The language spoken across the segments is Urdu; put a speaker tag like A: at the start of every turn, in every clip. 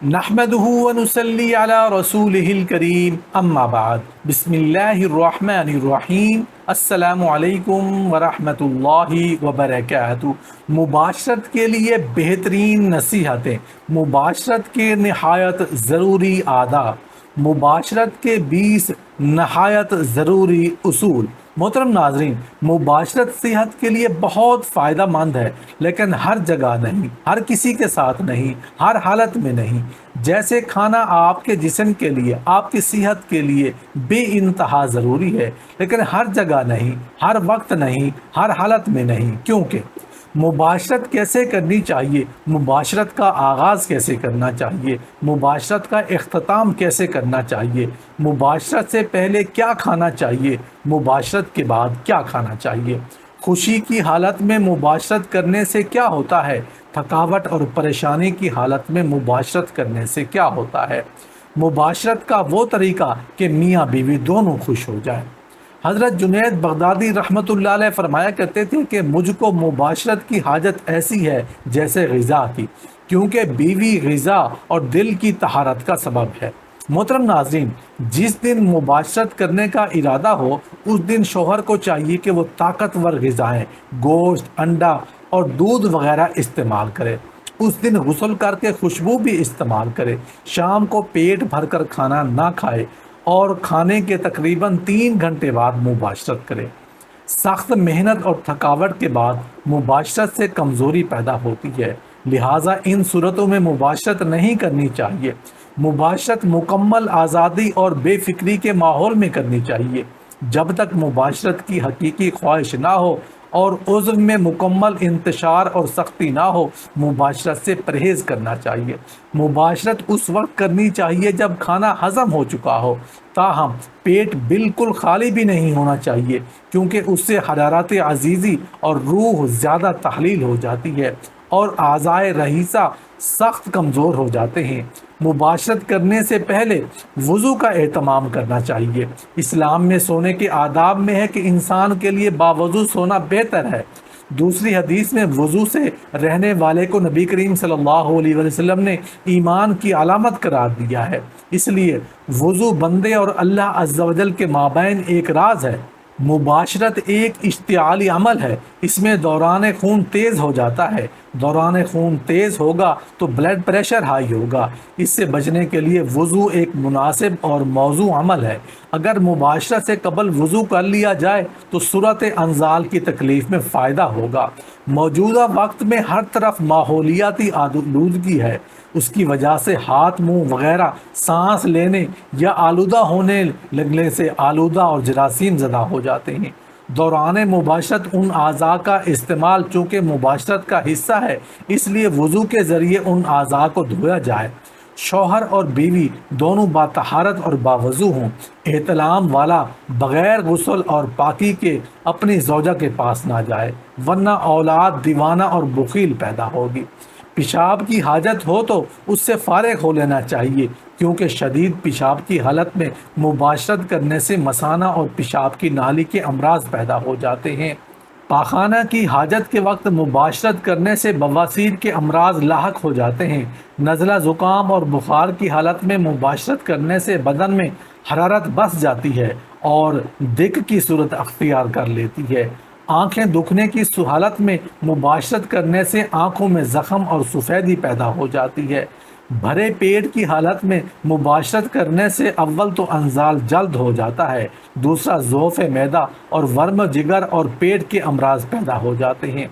A: نحمده ونصلي على رسوله الكريم اما بعد بسم اللہ الرحمن الرحیم السلام علیکم ورحمۃ اللہ وبرکاتہ۔ مباشرت کے لیے بہترین نصیحتیں، مباشرت کے نہایت ضروری آداب، مباشرت کے 20 نہایت ضروری اصول۔ محترم ناظرین، مباشرت صحت کے لیے بہت فائدہ مند ہے، لیکن ہر جگہ نہیں، ہر کسی کے ساتھ نہیں، ہر حالت میں نہیں۔ جیسے کھانا آپ کے جسم کے لیے، آپ کی صحت کے لیے بے انتہا ضروری ہے، لیکن ہر جگہ نہیں، ہر وقت نہیں، ہر حالت میں نہیں۔ کیونکہ مباشرت کیسے کرنی چاہیے، مباشرت کا آغاز کیسے کرنا چاہیے، مباشرت کا اختتام کیسے کرنا چاہیے، مباشرت سے پہلے کیا کھانا چاہیے، مباشرت کے بعد کیا کھانا چاہیے، خوشی کی حالت میں مباشرت کرنے سے کیا ہوتا ہے، تھکاوٹ اور پریشانی کی حالت میں مباشرت کرنے سے کیا ہوتا ہے، مباشرت کا وہ طریقہ کہ میاں بیوی دونوں خوش ہو جائیں۔ حضرت جنید بغدادی رحمۃ اللہ علیہ فرمایا کرتے تھے کہ مجھ کو مباشرت کی حاجت ایسی ہے جیسے غذا کی، کیونکہ بیوی غذا اور دل کی طہارت کا سبب ہے۔ محترم ناظرین، جس دن مباشرت کرنے کا ارادہ ہو، اس دن شوہر کو چاہیے کہ وہ طاقتور غذائیں، گوشت، انڈا اور دودھ وغیرہ استعمال کرے۔ اس دن غسل کر کے خوشبو بھی استعمال کرے، شام کو پیٹ بھر کر کھانا نہ کھائے اور کھانے کے تقریباً 3 گھنٹے بعد مباشرت کرے۔ سخت محنت اور تھکاوٹ کے بعد مباشرت سے کمزوری پیدا ہوتی ہے، لہٰذا ان صورتوں میں مباشرت نہیں کرنی چاہیے۔ مباشرت مکمل آزادی اور بے فکری کے ماحول میں کرنی چاہیے۔ جب تک مباشرت کی حقیقی خواہش نہ ہو اور عضو میں مکمل انتشار اور سختی نہ ہو، مباشرت سے پرہیز کرنا چاہیے۔ مباشرت اس وقت کرنی چاہیے جب کھانا ہضم ہو چکا ہو، تاہم پیٹ بالکل خالی بھی نہیں ہونا چاہیے، کیونکہ اس سے حرارت عزیزی اور روح زیادہ تحلیل ہو جاتی ہے اور اعضائے رئیسہ سخت کمزور ہو جاتے ہیں۔ مباشرت کرنے سے پہلے وضو کا اہتمام کرنا چاہیے۔ اسلام میں سونے کے آداب میں ہے کہ انسان کے لیے باوضو سونا بہتر ہے۔ دوسری حدیث میں وضو سے رہنے والے کو نبی کریم صلی اللہ علیہ وسلم نے ایمان کی علامت قرار دیا ہے۔ اس لیے وضو بندے اور اللہ عز و جل کے مابین ایک راز ہے۔ مباشرت ایک اشتعالی عمل ہے، اس میں دوران خون تیز ہو جاتا ہے۔ دوران خون تیز ہوگا تو بلڈ پریشر ہائی ہوگا۔ اس سے بچنے کے لیے وضو ایک مناسب اور موزوں عمل ہے۔ اگر مباشرت سے قبل وضو کر لیا جائے تو صورت انزال کی تکلیف میں فائدہ ہوگا۔ موجودہ وقت میں ہر طرف ماحولیاتی آلودگی ہے، اس کی وجہ سے ہاتھ، منہ وغیرہ سانس لینے یا آلودہ ہونے لگنے سے آلودہ اور جراثیم زدہ ہو جاتے ہیں۔ دوران مباشرت ان اعضاء کا استعمال چونکہ مباشرت کا حصہ ہے، اس لیے وضو کے ذریعے ان اعضاء کو دھویا جائے۔ شوہر اور بیوی دونوں باطہارت اور باوضو ہوں۔ احتلام والا بغیر غسل اور پاکی کے اپنی زوجہ کے پاس نہ جائے، ورنہ اولاد دیوانہ اور بخیل پیدا ہوگی۔ پیشاب کی حاجت ہو تو اس سے فارغ ہو لینا چاہیے، کیونکہ شدید پیشاب کی حالت میں مباشرت کرنے سے مثانہ اور پیشاب کی نالی کے امراض پیدا ہو جاتے ہیں۔ پاخانہ کی حاجت کے وقت مباشرت کرنے سے بواسیر کے امراض لاحق ہو جاتے ہیں۔ نزلہ زکام اور بخار کی حالت میں مباشرت کرنے سے بدن میں حرارت بس جاتی ہے اور دق کی صورت اختیار کر لیتی ہے۔ آنکھیں دکھنے کی حالت میں مباشرت کرنے سے آنکھوں میں زخم اور سفیدی پیدا ہو جاتی ہے۔ بھرے پیٹ کی حالت میں مباشرت کرنے سے اول تو انزال جلد ہو جاتا ہے، دوسرا ضعف معدہ اور ورم جگر اور پیٹ کے امراض پیدا ہو جاتے ہیں۔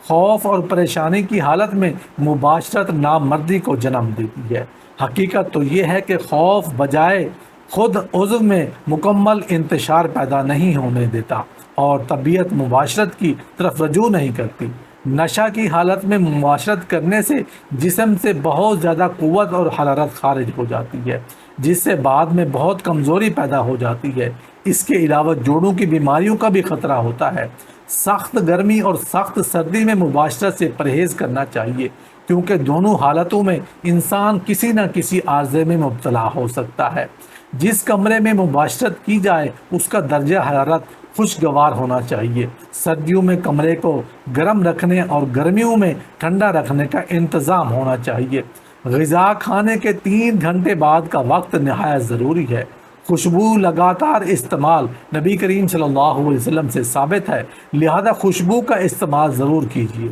A: خوف اور پریشانی کی حالت میں مباشرت نامردی کو جنم دیتی ہے۔ حقیقت تو یہ ہے کہ خوف بجائے خود عضو میں مکمل انتشار پیدا نہیں ہونے دیتا اور طبیعت مباشرت کی طرف رجوع نہیں کرتی۔ نشہ کی حالت میں مباشرت کرنے سے جسم سے بہت زیادہ قوت اور حرارت خارج ہو جاتی ہے، جس سے بعد میں بہت کمزوری پیدا ہو جاتی ہے۔ اس کے علاوہ جوڑوں کی بیماریوں کا بھی خطرہ ہوتا ہے۔ سخت گرمی اور سخت سردی میں مباشرت سے پرہیز کرنا چاہیے، کیونکہ دونوں حالتوں میں انسان کسی نہ کسی عارضے میں مبتلا ہو سکتا ہے۔ جس کمرے میں مباشرت کی جائے اس کا درجہ حرارت خوشگوار ہونا چاہیے۔ سردیوں میں کمرے کو گرم رکھنے اور گرمیوں میں ٹھنڈا رکھنے کا انتظام ہونا چاہیے۔ غذا کھانے کے 3 گھنٹے بعد کا وقت نہایت ضروری ہے۔ خوشبو لگاتار استعمال نبی کریم صلی اللہ علیہ وسلم سے ثابت ہے، لہذا خوشبو کا استعمال ضرور کیجیے۔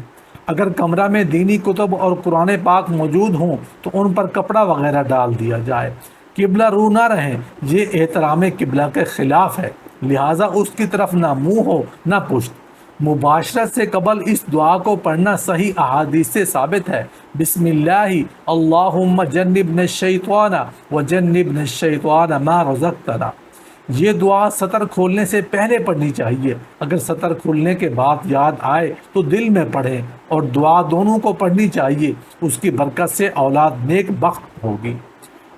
A: اگر کمرہ میں دینی کتب اور قرآن پاک موجود ہوں تو ان پر کپڑا وغیرہ ڈال دیا جائے۔ قبلہ رو نہ رہیں، یہ احترام قبلہ کے خلاف ہے، لہٰذا اس کی طرف نہ منہ ہو نہ پشت۔ مباشرت سے قبل اس دعا کو پڑھنا صحیح احادیث سے ثابت ہے۔ بسم اللہ اللہم جنبنا الشیطان وجنبنا الشیطان ما رزقتنا۔ یہ دعا سطر کھولنے سے پہلے پڑھنی چاہیے۔ اگر سطر کھولنے کے بعد یاد آئے تو دل میں پڑھیں، اور دعا دونوں کو پڑھنی چاہیے۔ اس کی برکت سے اولاد نیک بخت ہوگی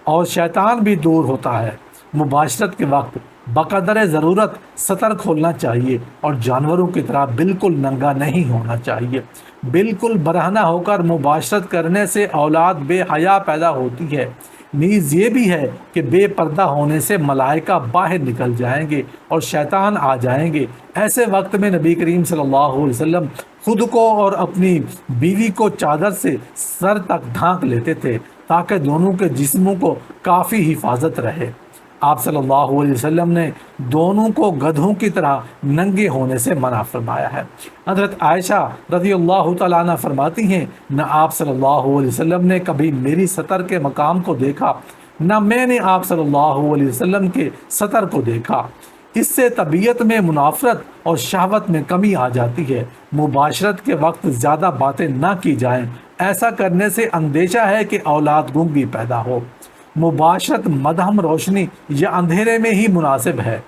A: اور شیطان بھی دور ہوتا ہے۔ مباشرت کے وقت بقدر ضرورت سطر کھولنا چاہیے اور جانوروں کی طرح بالکل ننگا نہیں ہونا چاہیے۔ بالکل برہنہ ہو کر مباشرت کرنے سے اولاد بے حیا پیدا ہوتی ہے۔ نیز یہ بھی ہے کہ بے پردہ ہونے سے ملائکہ باہر نکل جائیں گے اور شیطان آ جائیں گے۔ ایسے وقت میں نبی کریم صلی اللہ علیہ وسلم خود کو اور اپنی بیوی کو چادر سے سر تک ڈھانک لیتے تھے تاکہ دونوں کے جسموں کو کافی حفاظت رہے۔ آپ صلی اللہ علیہ وسلم نے دونوں کو گدھوں کی طرح ننگے ہونے سے منع فرمایا ہے۔ حضرت عائشہ رضی اللہ تعالیٰ عنہ فرماتی ہیں، نہ آپ صلی اللہ علیہ وسلم نے کبھی میری سطر کے مقام کو دیکھا، نہ میں نے آپ صلی اللہ علیہ وسلم کے سطر کو دیکھا۔ اس سے طبیعت میں منافرت اور شہوت میں کمی آ جاتی ہے۔ مباشرت کے وقت زیادہ باتیں نہ کی جائیں، ایسا کرنے سے اندیشہ ہے کہ اولاد گنگی پیدا ہو۔ مباشرت مدھم روشنی یا اندھیرے میں ہی مناسب ہے۔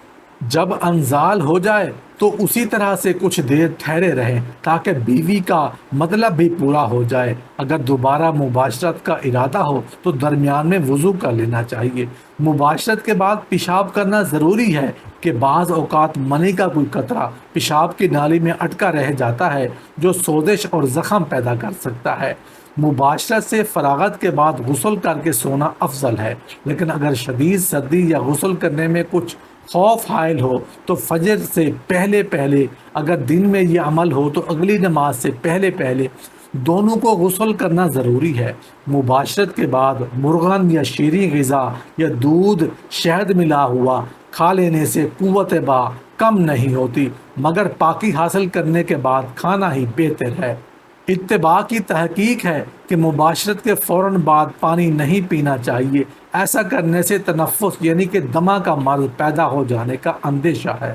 A: جب انزال ہو جائے تو اسی طرح سے کچھ دیر ٹھہرے رہیں تاکہ بیوی کا مطلب بھی پورا ہو جائے۔ اگر دوبارہ مباشرت کا ارادہ ہو تو درمیان میں وضو کر لینا چاہیے۔ مباشرت کے بعد پیشاب کرنا ضروری ہے کہ بعض اوقات منی کا کوئی قطرہ پیشاب کی نالی میں اٹکا رہ جاتا ہے جو سوزش اور زخم پیدا کر سکتا ہے۔ مباشرت سے فراغت کے بعد غسل کر کے سونا افضل ہے، لیکن اگر شدید سردی یا غسل کرنے میں کچھ خوف حائل ہو تو فجر سے پہلے اگر دن میں یہ عمل ہو تو اگلی نماز سے پہلے دونوں کو غسل کرنا ضروری ہے۔ مباشرت کے بعد مرغن یا شیریں غذا یا دودھ شہد ملا ہوا کھا لینے سے قوت با کم نہیں ہوتی، مگر پاکی حاصل کرنے کے بعد کھانا ہی بہتر ہے۔ اتباع کی تحقیق ہے کہ مباشرت کے فوراً بعد پانی نہیں پینا چاہیے، ایسا کرنے سے تنفس یعنی کہ دمہ کا مرض پیدا ہو جانے کا اندیشہ ہے۔